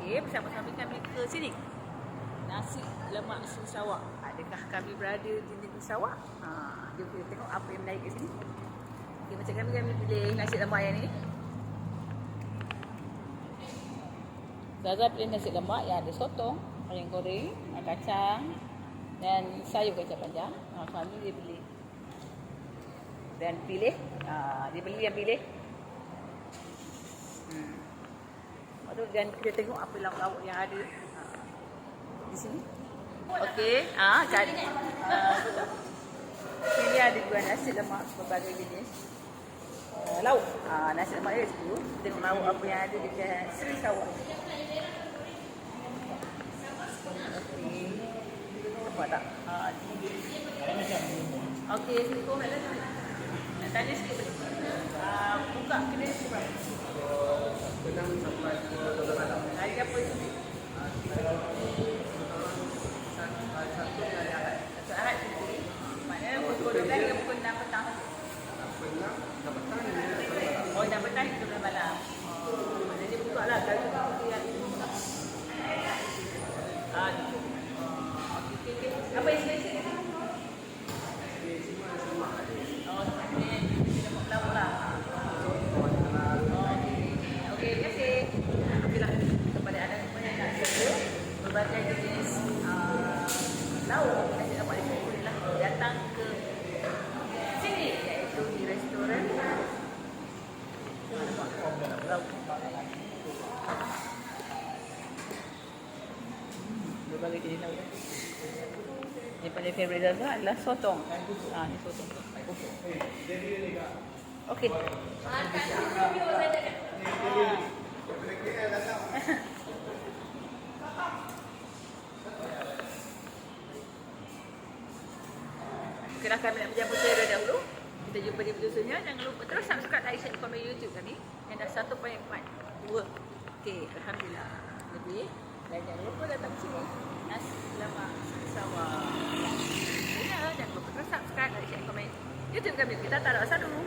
Okey, bersama-sama kami ke sini. Nasi lemak Sri Sarawak. Adakah kami berada di negeri Sarawak? Jom kita tengok apa yang menarik kat sini. Okey, macam kami pilih nasi lemak yang ni. Zaza pilih nasi lemak yang ada sotong, ayam goreng, kacang dan sayur kacang panjang. Suami dia pilih. Dan pilih, dia beli yang pilih. Dan kita tengok apa lauk-lauk yang ada di sini. Okey, jadi sini ada jual nasi lemak berbagai jenis lauk. Nasi lemak dia situ. Tengok lauk apa yang ada dekat Sri Sarawak. Okey. Nampak tak? Okey, situ ada. Nak tanya sikit boleh? Buka kedai berapa? Penang sampai pukul 12 malam. Hari apa itu? Satu hari Ahad. Satu Ahad itu. Maknanya pukul 12 hingga pukul 6 petang. Penang, dah petang ni. Oh, 6 petang hingga 12 malam. Jadi buka lah. Kalau buka yang itu buka. Okey. Apa isi sini? Semua ada. Oh, ini lemak lauk lah. Okey, terima kasih. Alhamdulillah kepada anda semua yang nak cuba berbagai jenis lauk nasi lemak ni, bolehlah datang ke sini, iaitu di restoran lauk. Berbagai jenis lauk. Yang paling favourite Zaza adalah sotong. Ni sotong. Okey. Okeylah, kami nak berjumpa terlebih dahulu. Kita jumpa di video selanjutnya. Jangan lupa terus subscribe, like, share, komen YouTube kami yang dah 1.42. Okey, alhamdulillah. Lebih. Dan jangan lupa datang ke sini. Nasi lemak Sri Sarawak. Jangan lupa terus subscribe, like, share, komen YouTube kami. Kita taruh asal dulu.